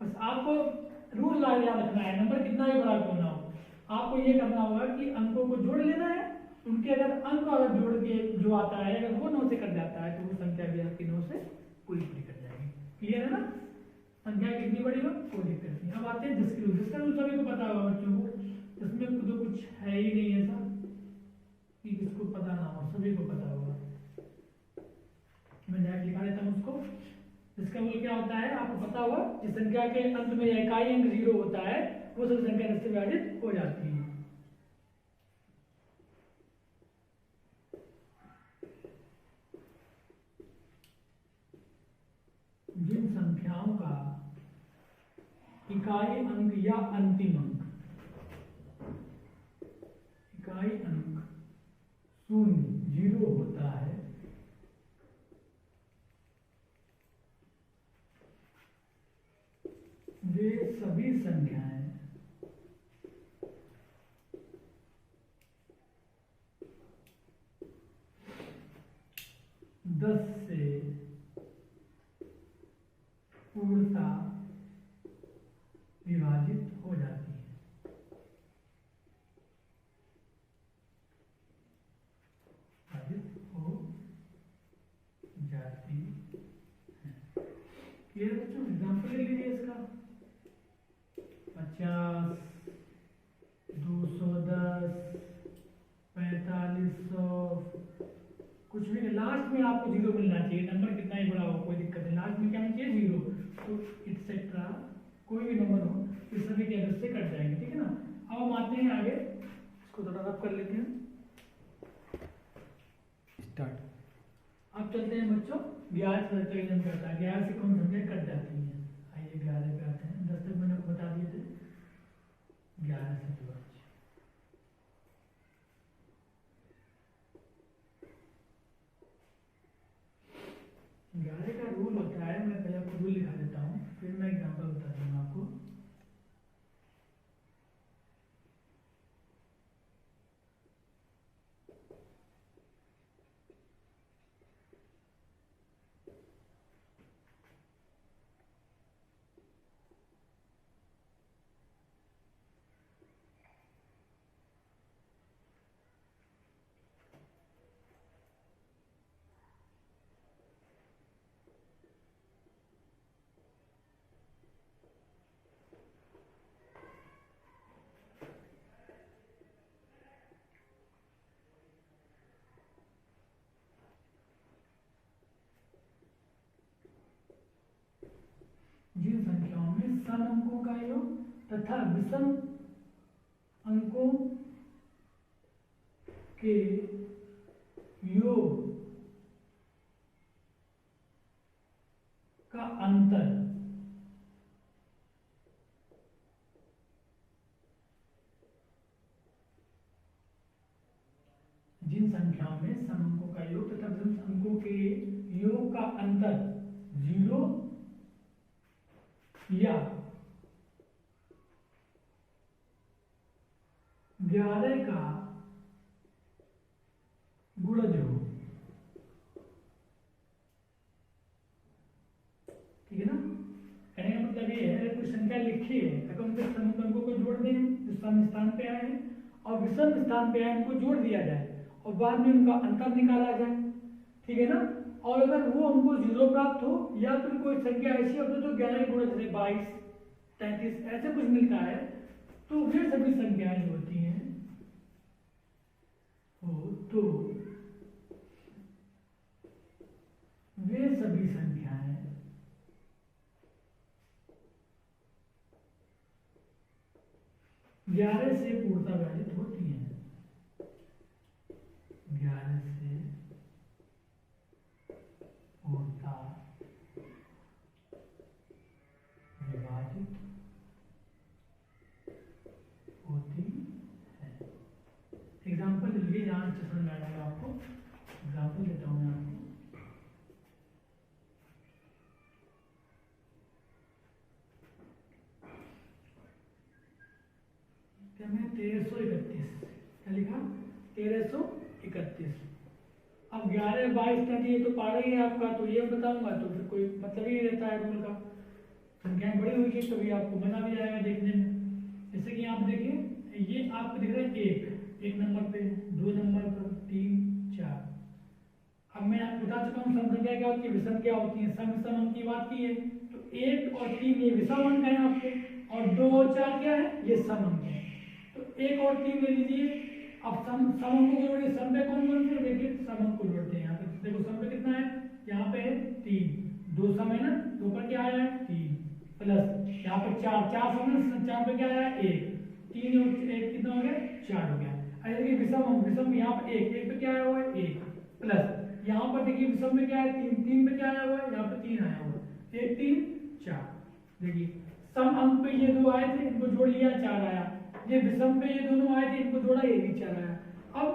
बस आपको रूल याद रखना है, नंबर कितना भी बड़ा क्यों ना हो, आपको ये करना होगा कि अंकों को जोड़ लेना है। उनके अगर अंक अगर जोड़ के जो आता है, अगर वो 9 से कट जाता है तो वो संख्या भी आपकी 9 से पूरी पूरी कट जाएगी। क्लियर है ना, संख्या कितनी बड़ी हो कोई दिक्कत नहीं। अब आते हैं 10 के रूल। 10 का रूल सभी को पता होगा बच्चों को, इसमें तो कुछ है ही नहीं ऐसा कि किसको पता ना हो, सभी को पता होगा। मैं डायरेक्ट लिखा देता हूँ उसको। इसका मूल क्या होता है आपको पता होगा, जिस संख्या के अंत में इकाई अंक 0 होता है वो सभी संख्या 10 से विभाजित हो जाती है। जिन संख्याओं का इकाई अंक या अंतिम अंक, इकाई अंक 0 होता है, वे सभी संख्याएं दस से पूर्णतः विभाजित हो जाती है। ये बच्चों एग्जाम्पल ले लीजिए इसका 50, 210, 4500, कुछ भी नहीं, लास्ट में आपको जीरो मिलना चाहिए। नंबर कितना ही बड़ा हो कोई दिक्कत नहीं, लास्ट में क्या होना चाहिए जीरो। तो एक्सेट्रा कोई भी नंबर हो इस सभी के एड्रेस से कट जाएंगे, ठीक है ना। अब हम आते हैं आगे, इसको थोड़ा रब कर लेते हैं, स्टार्ट। अब चलते हैं बच्चों 11 से रिवीजन करता है, 11 से कौन संख्या कट जाती है। आइए 11 पे आते हैं, 10 तक मैंने आपको बता दिए थे, 11 से 5। 11 का रूल होता है, मैं पहले आपको रूल लिखा देता हूँ, फिर मैं एग्जाम्पल बता दूंगा आपको। जिन संख्याओं में सम अंकों का योग तथा विषम अंकों के योग का अंतर जिन संख्याओं में सम अंकों का योग तथा विषम अंकों के योग का अंतर 0 या 11 का गुणज हो, ठीक है ना। कहने का मतलब ये है, अगर कोई संख्या लिखी है तो उनके सम अंकों को जोड़ दें जो सम स्थान पे आए हैं, और विषम स्थान पे आए उनको जोड़ दिया जाए और बाद में उनका अंतर निकाला जाए, ठीक है ना। और अगर वो हमको 0 प्राप्त हो या फिर कोई संख्या ऐसी हो तो 11 के गुणा जैसे 22, 33 ऐसे कुछ मिलता है, तो वे सभी संख्याएं होती हैं तो वे सभी संख्याएं ग्यारह से पूर्णता विभाजित होती हैं, 11 से पूर्णता विभाजित होती है। एग्जाम्पल लीजिए, यहाँ अच्छे समझ में आ जाएगा आपको। एग्जाम्पल देता हूँ मैं आपको। क्या मैं 1331 क्या लिखा 1331। अब 11, 22 तक ये तो पारा ही है आपका, तो ये बताऊंगा तो फिर कोई मतलब ही रहता है रूल का। संख्याएं बड़ी हुई कभी आपको मजा भी आएगा देखने में। जैसे कि आप देखिए, ये आपको दिख रहा है एक नंबर पे, 2 नंबर पर, 3, 4। अब मैं आपको बता चुका हूँ सम संख्या क्या होती है, विषम क्या होती है। सम विषम अंक की बात की है तो 1 और 3 ये विषम अंक है आपके, और 2 और 4 क्या है, ये सम अंक है। तो 1 और 3 ले लीजिए। अब सम अंकों को जोड़िए, सम पे कौन कौन से, देखिए सम अंक को जोड़ते हैं। यहाँ पे देखो सम पे कितना है, यहाँ पे है 3, 2 सम है ना, 2 पर क्या आया है 3, प्लस यहाँ पर 4, 4 सम है, 4 पे क्या आया है 1, 3 और 1 कितना हो गया 4 हो गया। अब देखिए विषम यहाँ पर 1 पे क्या आया हुआ है 1, प्लस यहाँ पर देखिए विषम में क्या है 3 पे क्या आया हुआ है, यहाँ पे 3 आया हुआ है, 1, 3, 4। देखिए सम अंक पे ये 2 आए थे, इनको जोड़ लिया 4 आया। ये विषम पे ये दोनों आए थे, इनको जोड़ा ये भी 4 आया। अब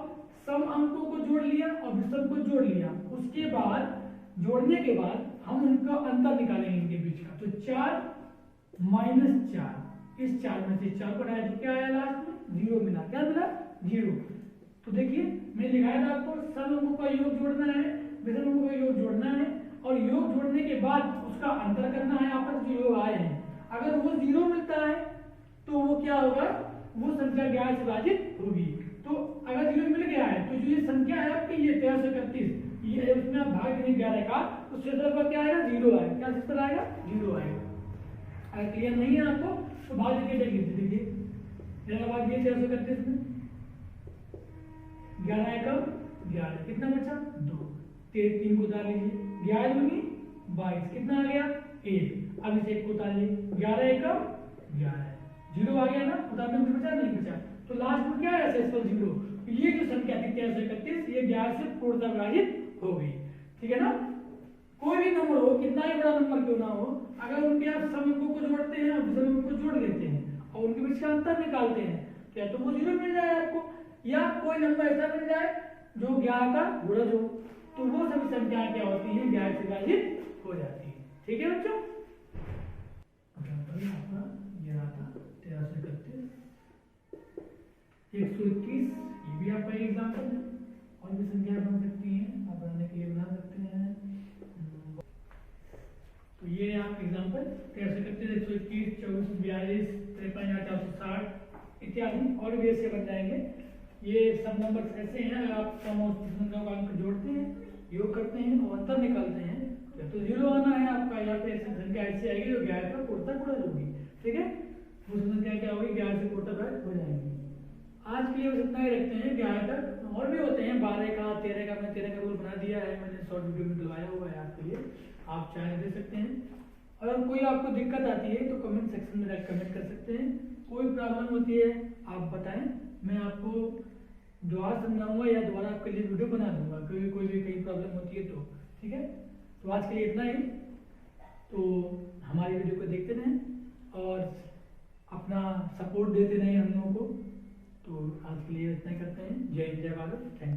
सम अंकों को जोड़ लिया और विषम को जोड़ लिया, उसके बाद जोड़ने के बाद हम उनका अंतर निकालेंगे इनके बीच का। तो 4 - 4, इस 4 में से 4 को हटाया तो क्या आया लास्ट में 0 मिला। क्या मिला 0। तो देखिए मैं लिखाया था आपको, सम अंकों का योग जोड़ना है, विषम अंकों का योग जोड़ना है, और योग जोड़ने के बाद उसका अंतर करना है आपस जो योग आए हैं। अगर वो 0 मिलता है तो वो क्या होगा, वो संख्या 11 से विभाजित होगी। तो अगर 0 मिल गया है तो जो ये संख्या है आपकी, ये 1331, ये उसमें आप भाग देंगे 11 का, तो सूत्र पर क्या आएगा, 0 आएगा। क्या सूत्र आएगा, 0 आएगा। अगर क्लियर नहीं है आपको तो भाग देके देखिए, देखिए मेरा भाग दिए 1331 में, 11 एकम 11, कितना बचा 2, 3 को उतार लीजिए, 11 दूनी 22, कितना आ गया 1। अब इसे 1 को उतार लीजिए, 11 एकम 11, 0 आ गया ना, उतारने में बचा नहीं बचा, तो लास्ट में क्या है शेषफल 0। ये जो संख्या थी 1331 ये 11 से पूर्णतः विभाजित हो गई, ठीक है ना। कोई भी नंबर हो, कितना ही बड़ा नंबर क्यों ना हो, अगर उनके आप सम अंकों को जोड़ते हैं और विषम अंकों को जोड़ देते हैं और उनके बीच का अंतर निकालते हैं तो या तो वो 0 मिल जाए आपको, या कोई नंबर ऐसा मिल जाए जो 11 का गुणज हो, तो वो सभी संख्याएं क्या होती हैं 11 से विभाजित हो जाती है, ठीक है बच्चों। ये रहा था 1331, 121, ये भी आपका एग्जाम्पल है। और भी संख्या बन सकती हैं, आप बनाने के लिए बना सकते हैं। तो ये आप एग्जाम्पल 1331, 121, 24, 42, 53, 460 इत्यादि और भी ऐसे बन जाएंगे। ये सब नंबर ऐसे हैं, अगर आप सम और संख्याओं का अंक जोड़ते हैं, योग करते हैं और अंतर निकालते हैं या तो 0 आना है आपका, या फिर ऐसी संख्या ऐसी आएगी जो 11 का पूर्णतः गुणज होगी, ठीक है। दूसरी संख्या क्या होगी 11 से पूर्णतः विभाजित हो जाएंगी। आज के लिए बस इतना ही रखते हैं 11 तक, और भी होते हैं 12 का 13 का, मैं 13 का रूल बना दिया है, मैंने शॉर्ट वीडियो में डलवाया हुआ है आपके लिए, आप चाहे दे सकते हैं। अगर कोई आपको दिक्कत आती है तो कमेंट सेक्शन में कमेंट कर सकते हैं, कोई प्रॉब्लम होती है आप बताएं, मैं आपको दोबारा समझाऊंगा या दोबारा आपके लिए वीडियो बना दूंगा, क्योंकि कोई भी कहीं प्रॉब्लम होती है तो, ठीक है। तो आज के लिए इतना ही, तो हमारी वीडियो को देखते रहें और अपना सपोर्ट देते रहें हम लोगों को। तो आज के लिए इतना ही करते हैं। जय हिंद, जय भारत, थैंक यू।